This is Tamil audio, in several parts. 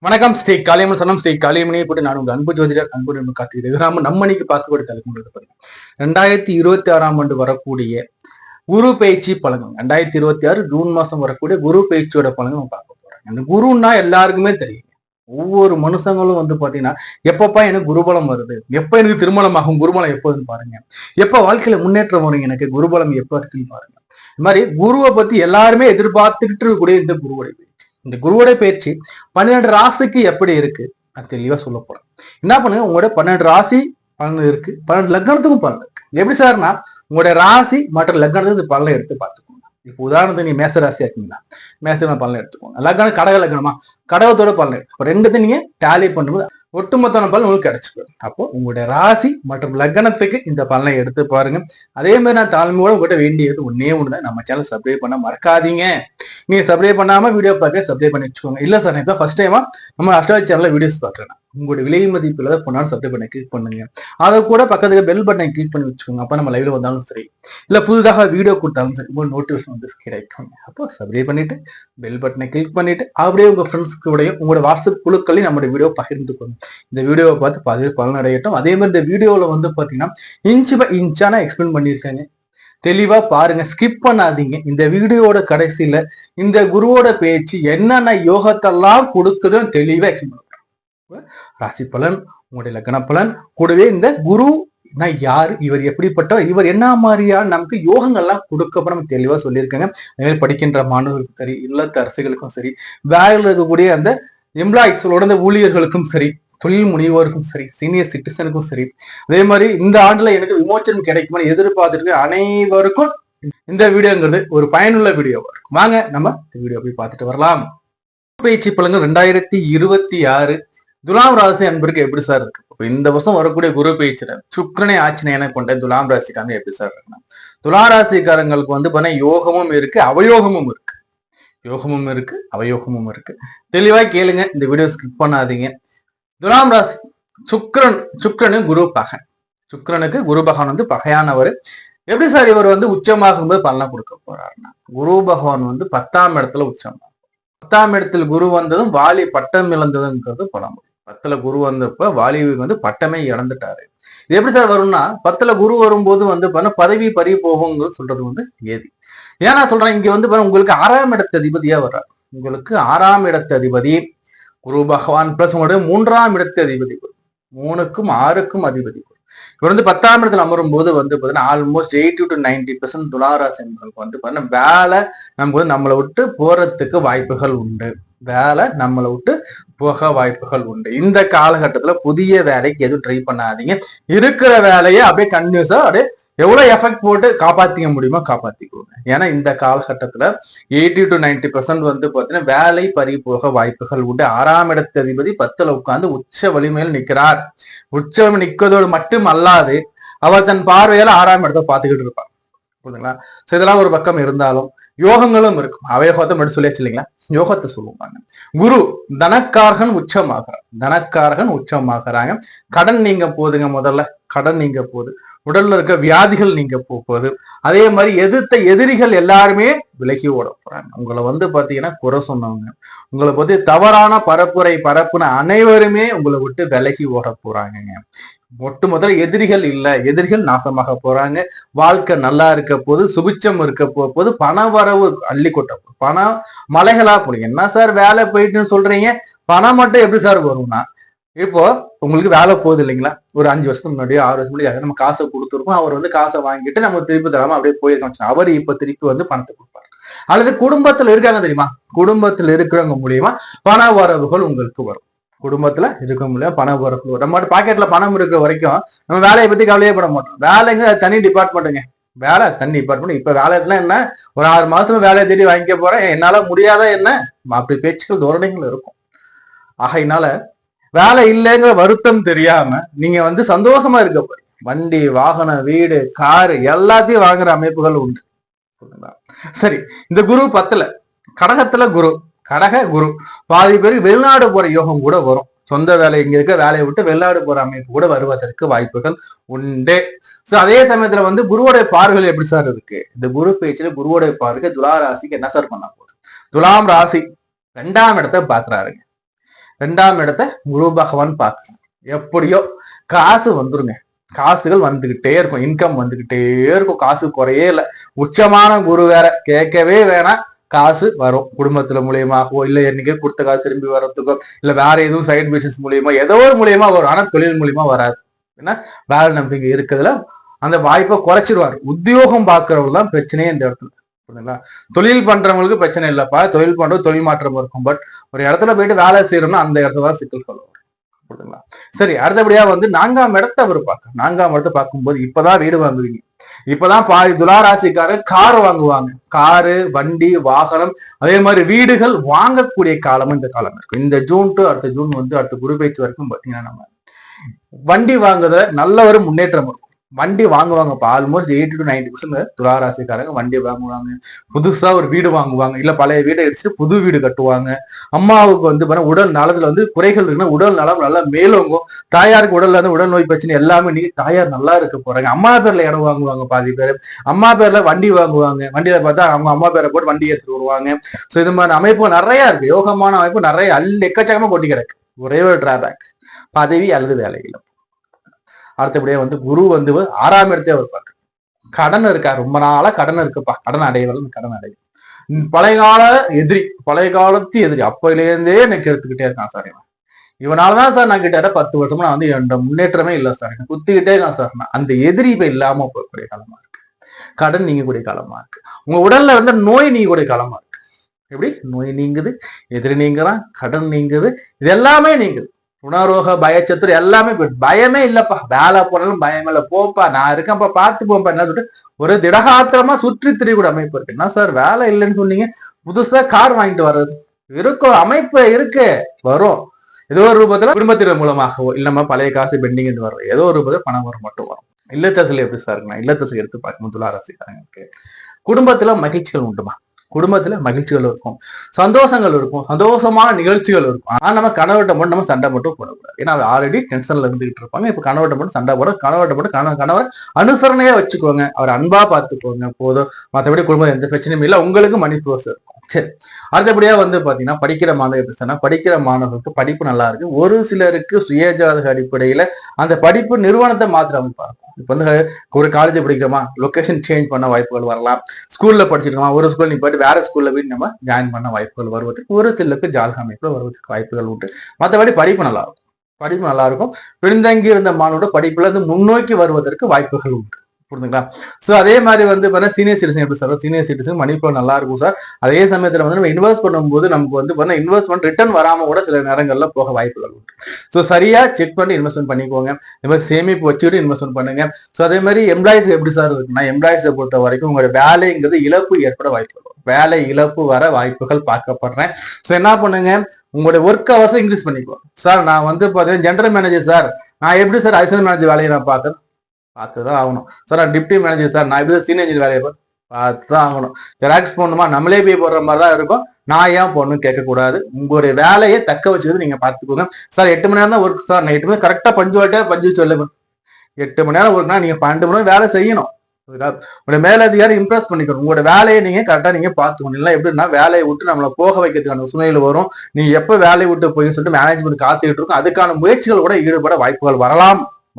வணக்கம். ஸ்ரீ காளியம்மன் சனம் ஸ்ரீ காளியம்மனையை போட்டு நான் உங்கள் அன்பு ஜோதிடர் அன்பு காத்துக்கிறேன். நம்ம இன்னைக்கு பார்க்கக்கூடிய தலைப்பு 2026 வரக்கூடிய குரு பயிற்சி பலன்கள். 2026 ஜூன் மாசம் வரக்கூடிய குரு பயிற்சியோட பலன்கள் நம்ம பார்க்க போறோம். அந்த குருன்னா எல்லாருக்குமே தெரியும். ஒவ்வொரு மனுஷங்களும் பாத்தீங்கன்னா எப்பப்பா எனக்கு குருபலம் வருது, எப்ப எனக்கு திருமணம் ஆகும், குருபலம் எப்போதுன்னு பாருங்க, எப்ப வாழ்க்கையில முன்னேற்றம் வரும், எனக்கு குருபலம் எப்ப இருக்குன்னு பாருங்க. இந்த மாதிரி குருவை பத்தி எல்லாருமே எதிர்பார்த்துக்கிட்டு இருக்கக்கூடிய இந்த குருவுடைய இந்த குருவோட பயிற்சி 12 ராசிக்கு எப்படி இருக்கு நான் தெளிவா சொல்ல போறேன். என்ன பண்ணுங்க, உங்களோட 12 ராசி பலன் இருக்கு, 12 லக்னத்துக்கும் பலன் இருக்கு. எப்படி சார்னா உங்களுடைய ராசி மற்ற லக்னத்துக்கு பலனை எடுத்து பார்த்துக்கோங்க. இப்போ உதாரணத்துக்கு நீங்க மேச ராசியா இருக்கீங்களா, மேச பலனை எடுத்துக்கோங்க. லக்னம் கடக லக்னமா, கடகத்தோட பலன் எடுத்து ரெண்டுத்தையும் நீங்க டேலி பண்ணும்போது ஒட்டுமொத்தமான பலன் உங்களுக்கு கிடைச்சிடும். அப்போ உங்களுடைய ராசி மற்றும் லக்னத்துக்கு இந்த பலனை எடுத்து பாருங்க. அதே மாதிரி நான் தாழ்மையோட உங்கள்கிட்ட வேண்டியது ஒன்னே ஒண்ணுதான், நம்ம சேனல் சப்ஸ்கிரைப் பண்ண மறக்காதீங்க. நீங்க சப்ஸ்கிரைப் பண்ணாம வீடியோ பார்க்க சப்ஸ்கிரைப் பண்ணி வச்சுக்கோங்க. இல்ல சார் நான் ஃபர்ஸ்ட் டைமா நம்ம அஸ்ட்ராலஜி சேனல்ல வீடியோஸ் பாக்குறேன், உங்களுடைய விலை மதிப்புல பொண்ணாலும் சப்ஸ்கிரைப் பண்ண கிளிக் பண்ணுங்க. அதை கூட பக்கத்துல பெல் பட்டனை கிளிக் பண்ணி வச்சுக்கோங்க. அப்ப நம்ம லைவ்ல வந்தாலும் சரி, இல்ல புதுதாக வீடியோ கொடுத்தாலும் சரி, உங்களுக்கு நோட்டிபிகேஷன் வந்து கிடைக்கும். அப்போ சப்ஸ்கிரைப் பண்ணிட்டு பெல் பட்டனை கிளிக் பண்ணிட்டு அப்படியே உங்க ஃப்ரெண்ட்ஸ்க்கு கூடயும் உங்களோட வாட்ஸ்அப் குழுக்களையும் நம்மளுடைய வீடியோ பகிர்ந்துக்கோங்க. இந்த வீடியோவை பார்த்து பலன் அடையட்டும். அதே மாதிரி இந்த வீடியோல பாத்தீங்கன்னா இன்ச் பை இன்ச்சா நான் எக்ஸ்பிளைன் பண்ணியிருக்காங்க, தெளிவா பாருங்க, ஸ்கிப் பண்ணாதீங்க. இந்த வீடியோட கடைசியில இந்த குருவோட பேச்சு என்னென்ன யோகத்தெல்லாம் கொடுக்குதுன்னு தெளிவா எக்ஸ்பிளைன் பண்ணுறேன். ராசி பலன், உங்களுடைய லக்ன பலன், கூடவே இந்த குரு யாரு, இவர் எப்படிப்பட்டவர், இவர் என்ன மாதிரியான நமக்கு யோகங்கள்லாம் கொடுக்க நம்ம தெளிவா சொல்லியிருக்காங்க. அதே படிக்கின்ற மாணவர்களுக்கும் சரி, இல்லத்த அரசுகளுக்கும் சரி, வேலையில் இருக்கக்கூடிய அந்த எம்ப்ளாயிஸோட அந்த ஊழியர்களுக்கும் சரி, தொழில் முனைவோருக்கும் சரி, சீனியர் சிட்டிசனுக்கும் சரி, அதே மாதிரி இந்த ஆண்டுல எனக்கு விமோச்சனம் கிடைக்குமான்னு எதிர்பார்த்துட்டு அனைவருக்கும் இந்த வீடியோங்கிறது ஒரு பயனுள்ள வீடியோவா இருக்கும். வாங்க நம்ம இந்த வீடியோ போய் பார்த்துட்டு வரலாம். பயிற்சி பலன்கள் 2026 துலாம் ராசி அன்பருக்கு எப்படி சார் இருக்கு? இந்த வருஷம் வரக்கூடிய குரு பயிற்சியில சுக்கிரனை ஆட்சியனை கொண்ட துலாம் ராசிக்காரங்க எப்படி சார் இருக்குன்னா, துலாம் ராசிக்காரங்களுக்கு பாத்தீங்கன்னா யோகமும் இருக்கு, அவயோகமும் இருக்கு. யோகமும் இருக்கு, அவயோகமும் இருக்கு. தெளிவா கேளுங்க, இந்த வீடியோ ஸ்கிப் பண்ணாதீங்க. துலாம் ராசி சுக்கிரனு குரு பகை, சுக்கிரனுக்கு குரு பகவான் பகையானவர். எப்படி சார் இவர் உச்சமாகும் போது பலனை கொடுக்க போறாருன்னா, குரு பகவான் 10ஆம் இடத்துல உச்சம், 10ஆம் இடத்தில் குரு வந்ததும் வாலி பட்டம் இழந்ததுங்கிறது பழமொழி. 10ல குரு வந்தப்ப வாலி பட்டமே இழந்துட்டாரு. இது எப்படி சார் வரும்னா, 10ல குரு வரும்போது பதவி பறி போகுங்கிறது சொல்றது ஏதி. ஏன்னா சொல்றேன், இங்க உங்களுக்கு 6ஆம் இடத்து அதிபதியா வர்றாரு. உங்களுக்கு 6ஆம் இடத்து அதிபதி குரு பகவான் பிளஸ் உங்களுடைய 3ஆம் இடத்து அதிபதி, 3க்கும் 6க்கும் அதிபதி. இவர் 10ஆம் இடத்துல அமரும் போது பாத்தீங்கன்னா ஆல்மோஸ்ட் 80 to 90% துளாராசி என்பவர்களுக்கு வேலை நமக்கு நம்மளை விட்டு போறதுக்கு வாய்ப்புகள் உண்டு. வேலை நம்மளை விட்டு போக வாய்ப்புகள் உண்டு. இந்த காலகட்டத்துல புதிய வேலைக்கு எதுவும் ட்ரை பண்ணாதீங்க. இருக்கிற வேலையை அப்படியே கண்டினியூஸா அப்படியே எவ்வளவு எஃபெக்ட் போட்டு காப்பாத்திக்க முடியுமோ காப்பாத்திக்கோங்க. ஏன்னா இந்த காலகட்டத்துல 80 to 90% பாத்தீங்கன்னா வேலை பறி போக வாய்ப்புகள் உண்டு. 6ஆம் இடத்து அதிபதி 10ல உட்கார்ந்து உச்ச வலிமையில் நிற்கிறார். உச்சம் நிற்கிறதோடு மட்டும் அல்லாது அவர் தன் பார்வையால 6ஆம் இடத்தை பார்த்துக்கிட்டு இருப்பார். புரியுதுங்களா? சோ இதெல்லாம் ஒரு பக்கம் இருந்தாலும் யோகங்களும் இருக்கும். அவயோகத்தை மட்டும் சொல்லியாச்சு இல்லைங்களா, யோகத்தை சொல்லுவாங்க. குரு தனக்காரகன் உச்சமாகிறார், தனக்காரகன் உச்சமாகறாங்க. கடன் நீங்க போதுங்க, முதல்ல கடன் நீங்க போகுது, உடல்ல இருக்க வியாதிகள் நீங்க போகுது. அதே மாதிரி எதிர்த்த எதிரிகள் எல்லாருமே விலகி ஓட போறாங்க. உங்களை பாத்தீங்கன்னா குறை சொன்னவங்க, உங்களை பத்தி தவறான பரப்புன அனைவருமே உங்களை விட்டு விலகி ஓட போறாங்க. முதல்ல எதிரிகள் இல்ல, எதிரிகள் நாசமாக போறாங்க. வாழ்க்கை நல்லா இருக்க போது, சுபிச்சம் இருக்க போது, பண வரவு அள்ளி கொட்ட போது, பணம் மலைகளா போடுங்க. என்ன சார் வேலை போயிட்டுன்னு சொல்றீங்க, பணம் மட்டும் எப்படி சார் வரும்னா, இப்போ உங்களுக்கு வேலை போகுது இல்லைங்களா, ஒரு 5 வருஷத்துக்கு முன்னாடியோ 6 வருஷம் முன்னாடி நம்ம காசை கொடுத்துருக்கோம், அவர் காசை வாங்கிட்டு நம்ம திருப்பி தராம அப்படியே போயிருக்கோம். அவர் இப்ப திருப்பி பணத்தை கொடுப்பாரு. அல்லது குடும்பத்துல இருக்காங்க தெரியுமா, குடும்பத்துல இருக்கிறவங்க மூலியமா பண வரவுகள் உங்களுக்கு வரும். குடும்பத்துல இருக்க முடியாது, பண வரவு வரும். நம்ம பாக்கெட்ல பணம் இருக்கிற வரைக்கும் நம்ம வேலையை பத்தி கவலையே பட மாட்டோம். வேலைங்க தனி டிபார்ட்மெண்ட்டுங்க, வேலை தனி டிபார்ட்மெண்ட். இப்ப வேலைன்னா என்ன, ஒரு 6 மாசத்துல வேலையை தேடி வாங்கிக்க போறேன், என்னால முடியாத என்ன, அப்படி பேச்சுக்கள் தோரணைகள் இருக்கும். ஆகையினால வேலை இல்லைங்கிற வருத்தம் தெரியாம நீங்க சந்தோஷமா இருக்க போறீங்க. வண்டி வாகனம் வீடு காரு எல்லாத்தையும் வாங்குற அமைப்புகள் உண்டு. சரி, இந்த குரு 10ல கடகத்துல குரு, கடக குரு பாதி பேருக்கு வெளிநாடு போற யோகம் கூட வரும். சொந்த வேலை இங்க இருக்க வேலையை விட்டு வெளிநாடு போற அமைப்பு கூட வருவதற்கு வாய்ப்புகள் உண்டு. சோ அதே சமயத்துல குருவோடைய பார்வைகள் எப்படி சார் இருக்கு? இந்த குரு பேச்சுல குருவோடைய பார்வைக்கு துலா ராசிக்கு என்ன சார் பண்ண போகுது? துலாம் ராசி 2ஆம் இடத்தை பாக்குறாருங்க. 2ஆம் இடத்தை குரு பகவான் பார்க்க. எப்படியோ காசு வந்துருங்க, காசுகள் வந்துகிட்டே இருக்கும், இன்கம் வந்துகிட்டே இருக்கும், காசு குறையே இல்லை. உச்சமான குரு வேற, கேட்கவே வேணாம், காசு வரும். குடும்பத்துல மூலியமாகவோ இல்ல என்னைக்கே கொடுத்த காசு திரும்பி வர்றதுக்கோ இல்ல வேற எதுவும் சைட் பிசினஸ் மூலியமா ஏதோ ஒரு மூலியமா வரும். ஆனா தொழில் மூலியமா வராது. ஏன்னா வேலை நம்பிக்கை இருக்கிறதுல அந்த வாய்ப்பை குறைச்சிருவாரு. உத்தியோகம் பார்க்கறவங்க தான் பிரச்சனையே இந்த இடத்துல. புரியுதுங்களா? தொழில் பண்றவங்களுக்கு பிரச்சனை இல்லப்பா, தொழில் பண்றது தொழில் மாற்றம் இருக்கும். பட் ஒரு இடத்துல போயிட்டு வேலை செய்யறோம்னா அந்த இடத்துல தான் சிக்கல் சொல்லுவாங்க. புரியுதுங்களா? சரி, அடுத்தபடியா வந்து 4ஆம் இடத்தை அவர் பார்க்க. 4ஆம் இடத்தை பார்க்கும்போது இப்பதான் வீடு வாங்குவீங்க, இப்பதான் பாதி துளாராசிக்காரர் கார் வாங்குவாங்க. காரு, வண்டி, வாகனம், அதே மாதிரி வீடுகள் வாங்கக்கூடிய காலமும் இந்த காலம் இருக்கும். இந்த ஜூன் டு அடுத்த ஜூன் வந்து அடுத்த குரு பேச்சு வரைக்கும் பாத்தீங்கன்னா நம்ம வண்டி வாங்குறதுல நல்ல ஒரு முன்னேற்றம் இருக்கும். வண்டி வாங்குவாங்க. இப்போ ஆல்மோஸ்ட் 80 to 90% துளாராசிக்காரங்க வண்டி வாங்குவாங்க. புதுசா ஒரு வீடு வாங்குவாங்க, இல்ல பழைய வீடை எடுத்துட்டு புது வீடு கட்டுவாங்க. அம்மாவுக்கு வந்து உடல் நலத்துல வந்து குறைகள் இருக்குன்னா உடல் நலம் நல்லா மேலோங்கும். தாயாருக்கு உடல்ல இருந்து உடல் நோய் பிரச்சனை எல்லாமே நீங்க தாயார் நல்லா இருக்க போறாங்க. அம்மா பேர்ல இடம் வாங்குவாங்க. பாதி பேர் அம்மா பேர்ல வண்டி வாங்குவாங்க. வண்டியில பார்த்தா அவங்க அம்மா பேரை போட்டு வண்டி எடுத்துட்டு வருவாங்க. ஸோ இது மாதிரி அமைப்பு நிறைய இருக்கு. யோகமான அமைப்பு நிறைய எக்கச்சக்கமா கொட்டி கிடக்கு. ஒரே ஒரு டிராபேக், பதவி அல்லது வேலையில. அடுத்தபடியே வந்து குரு வந்து 6ஆம் இடத்தை அவர் பார்க்க. கடன் இருக்கா, ரொம்ப நாளா கடன் இருக்குப்பா, கடன் அடையவர்கள் கடன் அடையும். பழைய கால எதிரி, பழைய காலத்து எதிரி, அப்பையிலேருந்தே எனக்கு எடுத்துக்கிட்டே இருக்கான் சார். இவனாலதான் சார் நான் கிட்ட 10 வருஷமா நான் வந்து என்னோட முன்னேற்றமே இல்லை சார், எனக்கு குத்திக்கிட்டே இருக்கான் சார். அந்த எதிரி இப்ப இல்லாம போகக்கூடிய காலமா இருக்கு. கடன் நீங்கக்கூடிய காலமா இருக்கு. உங்க உடல்ல வந்து நோய் நீங்கக்கூடிய காலமா இருக்கு. எப்படி நோய் நீங்குது, எதிரி நீங்குறான், கடன் நீங்குது, இது எல்லாமே நீங்குது. உணரோக பயச்சத்துரு எல்லாமே பயமே இல்லப்பா, வேலை போனாலும் பயமே இல்லை, போப்பா நான் இருக்கேன்ப்பா பார்த்து போப்பா என்ன சொல்லிட்டு ஒரு திடகாத்திரமா சுற்றி திரியக்கூடிய அமைப்பு இருக்கு. என்ன சார் வேலை இல்லைன்னு சொன்னீங்க, புதுசா கார் வாங்கிட்டு வர்றது இருக்கும், அமைப்பு இருக்கு, வரும். ஏதோ ஒரு ரூபத்துல குடும்பத்தினர் மூலமாகவோ இல்ல நம்ம பழைய காசு பெண்டிங் வரும், ஏதோ ஒரு ரூபத்துல பணம் வரும் மட்டும் வரும். இல்லத்தரசில் எப்படி சார் இருக்குன்னா, இல்லத்தரசி எடுத்து பார்க்கணும். துளாராசிக்காரங்களுக்கு குடும்பத்துல மகிழ்ச்சிகள் உண்டுமா, குடும்பத்துல மகிழ்ச்சிகள் இருக்கும், சந்தோஷங்கள் இருக்கும், சந்தோஷமான நிகழ்ச்சிகள் இருக்கும். ஆனா நம்ம கணவர்கிட்ட மட்டும் நம்ம சண்டை மட்டும் போடக்கூடாது. ஏன்னா அது ஆல்ரெடி டென்ஷன்ல இருந்துகிட்டு இருப்பாங்க. இப்ப கணவர்கிட்ட மட்டும் சண்டை போட, கணவர்கிட்ட மட்டும் கணவர் அனுசரணையா வச்சுக்கோங்க, அவர் அன்பா பார்த்துக்கோங்க போதும். மற்றபடி குடும்பம் எந்த பிரச்சனையும் இல்லை, உங்களுக்கு மணி ப்ரோஸ் இருக்கும். சரி, அடுத்தபடியா வந்து பாத்தீங்கன்னா படிக்கிற மாணவர் எப்படி சொன்னா, படிக்கிற மாணவர்களுக்கு படிப்பு நல்லா இருக்கு. ஒரு சிலருக்கு சுயஜாதக அடிப்படையில அந்த படிப்பு நிறுவனத்தை மாத்திர அமைப்பாங்க. இப்ப வந்து ஒரு காலேஜ் படிக்கிறோமா, லொகேஷன் சேஞ்ச் பண்ண வாய்ப்புகள் வரலாம். ஸ்கூல்ல படிச்சிருக்கோமா, ஒரு ஸ்கூல் நீ போயிட்டு வேற ஸ்கூல்ல போய் நம்ம ஜாயின் பண்ண வாய்ப்புகள் வருவதற்கு ஒரு சிலருக்கு ஜாதக அமைப்புல வருவதற்கு வாய்ப்புகள் உண்டு. மற்றபடி படிப்பு நல்லா இருக்கும், படிப்பு நல்லா இருக்கும். பின்தங்கி இருந்த மாணவரோட படிப்புல இருந்து முன்னோக்கி வருவதற்கு வாய்ப்புகள் உண்டு. புரிஞ்சுங்களா? சோ அதே மாதிரி வந்து சீனியர் சிட்டிசன் எப்படி சார், சீனியர் சிட்டிசன் மணிப்பூர் நல்லா இருக்கும் சார். அதே சமயத்துல வந்து நம்ம இன்வெஸ்ட் பண்ணும்போது நமக்கு வந்து இன்வெஸ்ட்மெண்ட் ரிட்டர்ன் வராம கூட சில நேரங்கள்ல போக வாய்ப்புகள் உண்டு. ஸோ சரியா செக் பண்ணி இன்வெஸ்ட்மெண்ட் பண்ணிக்கோங்க. இந்த மாதிரி சேமிப்பு வச்சுக்கிட்டு இன்வெஸ்ட்மெண்ட் பண்ணுங்க. ஸோ அதே மாதிரி எம்ப்ளாயிஸ் எப்படி சார் இருக்குன்னா, எம்ப்ளாயிஸை பொறுத்த வரைக்கும் உங்களோட வேலைங்கிறது இழப்பு ஏற்பட வாய்ப்பு வரும். வேலை இழப்பு வர வாய்ப்புகள் பார்க்கப்படுறேன். ஸோ என்ன பண்ணுங்க, உங்களுடைய ஒர்க் ஹவர்ஸ் இன்க்ரீஸ் பண்ணிக்குவோம். சார் நான் வந்து பாத்தீங்கன்னா ஜெனரல் மேனேஜர் சார், நான் எப்படி சார் அசிஸ்டன்ட் மேனேஜர் வேலையை நான் பார்த்துதான் ஆகணும். சார் நான் டிப்டி மேனேஜர் சார், நான் எப்படி சீனியர் இன்ஜினியர் வேலையை பார்த்துதான் ஆகணும். ஜெராக்ஸ் போடணுமா, நம்மளே போய் போடுற மாதிரி தான் இருக்கும். நான் ஏன் போடணும்னு கேட்கக்கூடாது. உங்களுடைய வேலையை தக்க வச்சுக்கிறது நீங்க பார்த்துக்கோங்க. சார் 8 மணி நேரம் தான் ஒர்க் சார், நான் 8 மணி கரெக்டா பஞ்சு சொல்ல 8 மணி நேரம் ஒர்க்னா நீங்க 12 மணி நேரம் வேலை செய்யணும். உங்களுடைய மேலதிகாரி இம்ப்ரெஸ் பண்ணிக்கணும். உங்களோட வேலையை நீங்க கரெக்டா நீங்க பார்த்துக்கணும். இல்லை எப்படின்னா வேலையை விட்டு நம்மளை போக வைக்கிறதுக்கான சூழ்நிலை வரும். நீங்க எப்ப வேலையை விட்டு போய் சொல்லிட்டு மேனேஜ்மெண்ட் காத்துக்கிட்டு இருக்கும். அதுக்கான முயற்சிகள் கூட ஈடுபட வாய்ப்புகள்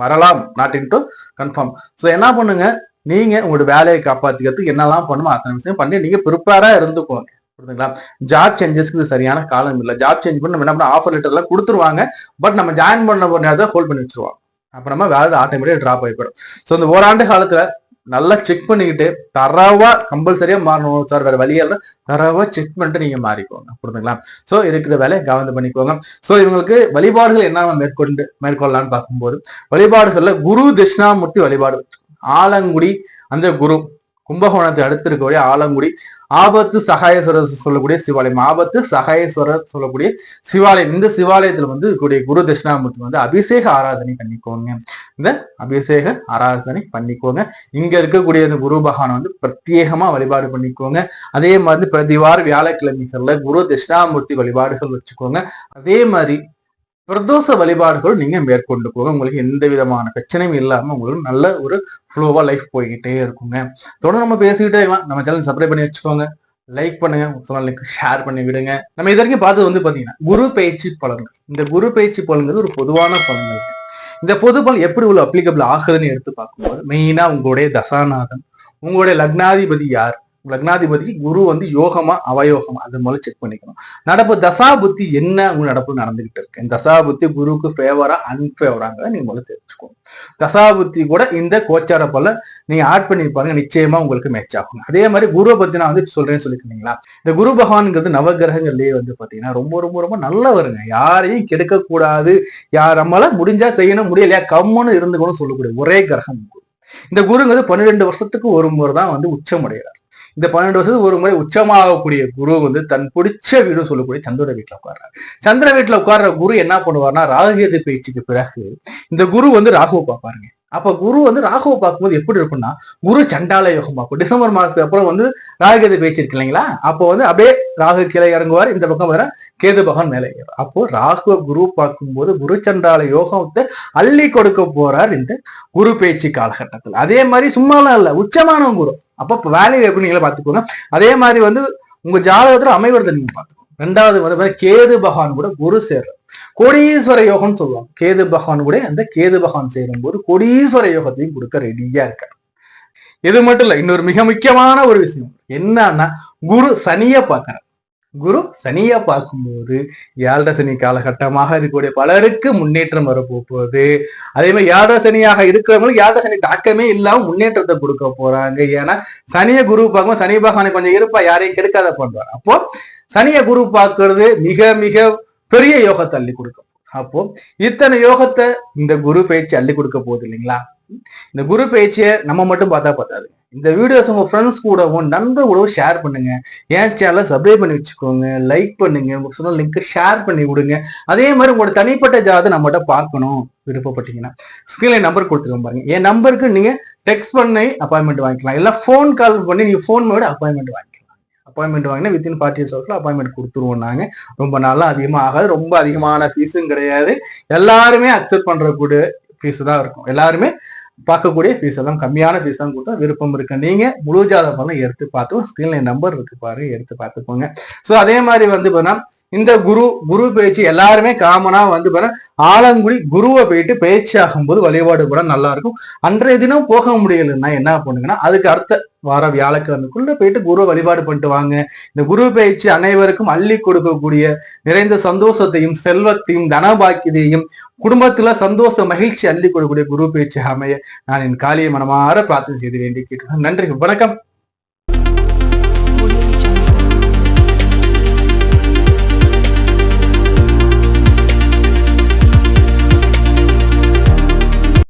வரலாம், நாட் இன்டு கன்ஃபார்ம். ஸோ என்ன பண்ணுங்க, நீங்க உங்களோட வேலையை காப்பாத்திக்கிறதுக்கு என்னெல்லாம் பண்ணுமோ அத்தனை விஷயம் பண்ணி நீங்க ப்ரிப்பேரா இருந்துக்கோங்க. புரியுதுங்களா? ஜாப் சேஞ்சஸ்க்கு இது சரியான காலம் இல்லை. ஜாப் சேஞ்ச் பண்ணி நம்ம என்ன பண்ண ஆஃபர் லெட்டர் எல்லாம் கொடுத்துருவாங்க. பட் நம்ம ஜாயின் பண்ண ஒரு நேரத்தை ஹோல்ட் பண்ணி வச்சிருவாங்க. அப்ப நம்ம வேலை ஆட்டோமேட்டிக்கா டிராப் ஆகிப்படும். ஸோ இந்த ஓராண்டு காலத்துல நல்லா செக் பண்ணிக்கிட்டு தரவா கம்பல்சரியா மாறணும் சார், வேற வழியால தரவா செக் பண்ணிட்டு நீங்க மாறிக்கோங்க. புரியுதுங்களா? சோ இருக்கிற வேலையை கவனம் பண்ணிக்கோங்க. சோ இவங்களுக்கு வழிபாடுகள் என்ன மேற்கொள்ளலாம்னு பார்க்கும்போது, வழிபாடுகள்ல குரு தட்சிணாமூர்த்தி வழிபாடு, ஆலங்குடி அந்த குரு, கும்பகோணத்தை அடுத்து இருக்கக்கூடிய ஆலங்குடி, ஆபத்து சகாயேஸ்வரர் சொல்லக்கூடிய சிவாலயம், ஆபத்து சகாயேஸ்வரர் சொல்லக்கூடிய சிவாலயம். இந்த சிவாலயத்துல வந்து கூடிய குரு தட்சிணாமூர்த்தி வந்து அபிஷேக ஆராதனை பண்ணிக்கோங்க. இந்த அபிஷேக ஆராதனை பண்ணிக்கோங்க. இங்க இருக்கக்கூடிய இந்த குரு பகவான் வந்து பிரத்யேகமா வழிபாடு பண்ணிக்கோங்க. அதே மாதிரி பிரதிவார வியாழக்கிழமைகள்ல குரு தட்சிணாமூர்த்தி வழிபாடுகள் வச்சுக்கோங்க. அதே மாதிரி பிரதோஷ வழிபாடுகள் நீங்க மேற்கொண்டு போக உங்களுக்கு எந்த விதமான பிரச்சனையும் இல்லாம உங்களுக்கு நல்ல ஒரு ஃப்ளோவா லைஃப் போய்கிட்டே இருக்குங்க. தொடர்ந்து நம்ம பேசிக்கிட்டே இருக்கலாம். நம்ம சேனல் சப்ஸ்கிரைப் பண்ணி வச்சுக்கோங்க. லைக் பண்ணுங்க, சொன்னாலுக்கு ஷேர் பண்ணி விடுங்க. நம்ம இது வரைக்கும் பார்த்தது வந்து பாத்தீங்கன்னா குரு பயிற்சி பலன்கள். இந்த குரு பயிற்சி பலன்கள் ஒரு பொதுவான பலன்கள். இந்த பொது பலன் எப்படி உள்ள அப்ளிகபிள் ஆகுதுன்னு எடுத்து பார்க்கும்போது மெயினா உங்களுடைய தசாநாதன், உங்களுடைய லக்னாதிபதி யார், லக்னாதிபதி குரு வந்து யோகமா அவயோகமா அது மூலம் செக் பண்ணிக்கணும். நடப்பு தசா புத்தி என்ன உங்க நடப்பு நடந்துகிட்டு இருக்கு, தசா புத்தி குருவுக்கு ஃபேவரா அன்பேவராங்க நீங்க முதல்ல தெரிஞ்சுக்கணும். தசா புத்தி கூட இந்த கோச்சார போல நீங்க ஆட் பண்ணி பாருங்க, நிச்சயமா உங்களுக்கு மேட்ச் ஆகும். அதே மாதிரி குருவை பத்தி நான் வந்து சொல்றேன்னு சொல்லிருக்கீங்களா, இந்த குரு பகவான்ங்கிறது நவகிரகங்கள்லயே வந்து பாத்தீங்கன்னா ரொம்ப ரொம்ப ரொம்ப நல்லவருங்க. யாரையும் கெடுக்க கூடாது, யார் நம்மளால முடிஞ்சா செய்யணும், முடியலையா கம்முன்னு இருந்துக்கணும் சொல்லக்கூடிய ஒரே கிரகம் குரு. இந்த குருங்கிறது 12 வருஷத்துக்கு ஒரு முறை தான் வந்து உச்சம் அடைகிறார். இந்த 12 வருஷத்துக்கு ஒரு முறை உச்சமாகக்கூடிய குரு வந்து தன் பிடிச்ச வீடு சொல்லக்கூடிய சந்திர வீட்டுல உட்கார்றாரு. சந்திர வீட்டுல உட்கார்ற குரு என்ன பண்ணுவார்னா, ராகுகேது பயிற்சிக்கு பிறகு இந்த குரு வந்து ராகுவை பார்ப்பாருங்க. அப்ப குரு வந்து ராகுவை பார்க்கும்போது எப்படி இருக்கும்னா, குரு சண்டால யோகம் பார்க்கும். டிசம்பர் மாசத்துக்கு அப்புறம் வந்து ராகுகேது பயிற்சி இருக்கு இல்லைங்களா, அப்போ வந்து அப்படியே ராகு கீழே இறங்குவார், இந்த பக்கம் வர கேது பகவான் மேலே ஏறும். அப்போ ராகுவ குரு பார்க்கும்போது குரு சண்டால யோகத்தை அள்ளி கொடுக்க போறார் இந்த குரு பயிற்சி காலகட்டத்தில். அதே மாதிரி சும்மாலாம் இல்ல, உச்சமான குரு. அப்ப வேலையை எப்படி நீங்களே பார்த்துக்கோங்க. அதே மாதிரி வந்து உங்க ஜாதகத்துல அமைவதை நீங்க பார்த்துக்கோங்க. ரெண்டாவது வந்து கேது பகவான் கூட குரு சேர்ற கோடீஸ்வர யோகம்னு சொல்லுவாங்க. கேது பகவான் கூட அந்த கேது பகவான் சேரும் போது கோடீஸ்வர யோகத்தையும் கொடுக்க ரெடியா இருக்காரு. இது மட்டும் இல்ல, இன்னொரு மிக முக்கியமான ஒரு விஷயம் என்னன்னா, குரு சனிய பார்க்கிறார். குரு சனிய பார்க்கும்போது 7 சனி காலகட்டமாக இருக்கக்கூடிய பலருக்கு முன்னேற்றம் வரப்போகுது. அதே மாதிரி 7 சனியாக இருக்கிறவங்களுக்கு 7 சனி தாக்கமே இல்லாம முன்னேற்றத்தை கொடுக்க போறாங்க. ஏன்னா சனிய குரு பார்க்கும்போது சனி பகவானை கொஞ்சம் இருப்பா, யாரையும் கெடுக்காத பண்றாரு. அப்போ சனிய குரு பார்க்கறது மிக மிக பெரிய யோகத்தை அள்ளி கொடுக்கும். அப்போ இத்தனை யோகத்தை இந்த குரு பயிற்சி அள்ளி கொடுக்க போகுது இல்லைங்களா. இந்த குரு பயிற்சியை நம்ம மட்டும் பார்த்தா பார்த்தாது, இந்த வீடியோஸ் உங்க ஃப்ரெண்ட்ஸ் கூடவும் நண்பர் கூடவும் ஷேர் பண்ணுங்க. என் சேனலை சப்ஸ்கிரைப் பண்ணி வச்சுக்கோங்க, லைக் பண்ணுங்க, உங்க சொன்ன லிங்க் ஷேர் பண்ணி விடுங்க. அதே மாதிரி உங்களோட தனிப்பட்ட ஜாதகம் நம்மகிட்ட பார்க்கணும் விருப்பப்பட்டீங்கன்னா ஸ்கிரீன்ல நம்பர் கொடுத்துருக்கோம் பாருங்க. என் நம்பருக்கு நீங்க டெக்ஸ்ட் பண்ணி அப்பாயின்மெண்ட் வாங்கிக்கலாம், இல்ல போன் கால் பண்ணி நீங்க போன் மேட அப்பாயின்மெண்ட் வாங்கிக்கலாம். அப்பாயின்மெண்ட் வாங்கினா வித்தின் 48 ஹவர்ஸ்ல அப்பாயின்மெண்ட் கொடுத்துருவோம். நாங்க ரொம்ப நாளா அதிகமாக ஆகாது, ரொம்ப அதிகமான ஃபீஸும் கிடையாது, எல்லாருமே அக்செப்ட் பண்றக்கூடிய ஃபீஸ் தான் இருக்கும். எல்லாருமே பார்க்கக்கூடிய ஃபீஸ் எல்லாம் கம்மியான ஃபீஸ் தான் கொடுத்தா விருப்பம் இருக்கு. நீங்க முழு ஜாதகம் எடுத்து பார்த்து ஸ்கிரீன்ல நம்பர் இருக்கு பாருங்க, எடுத்து பார்த்துக்கோங்க. ஸோ அதே மாதிரி வந்து பார்த்தா இந்த குரு பயிற்சி எல்லாருமே காமனா வந்து ஆலங்குடி குருவை போயிட்டு பயிற்சி ஆகும்போது வழிபாடு கூட நல்லா இருக்கும். அன்றைய தினம் போக முடியலன்னா என்ன பண்ணுங்கன்னா, அதுக்கு அடுத்த வார வியாழக்கிழமைக்குள்ள போயிட்டு குரு வழிபாடு பண்ணிட்டு வாங்க. இந்த குரு பயிற்சி அனைவருக்கும் அள்ளி கொடுக்கக்கூடிய நிறைந்த சந்தோஷத்தையும் செல்வத்தையும் தனபாக்கியத்தையும் குடும்பத்துல சந்தோஷ மகிழ்ச்சி அள்ளி கொடுக்கக்கூடிய குரு பயிற்சி அமைய நான் என் காளியை மனமாற பிரார்த்தனை செய்து வேண்டி கேட்டுக்கிறேன். நன்றி, வணக்கம்.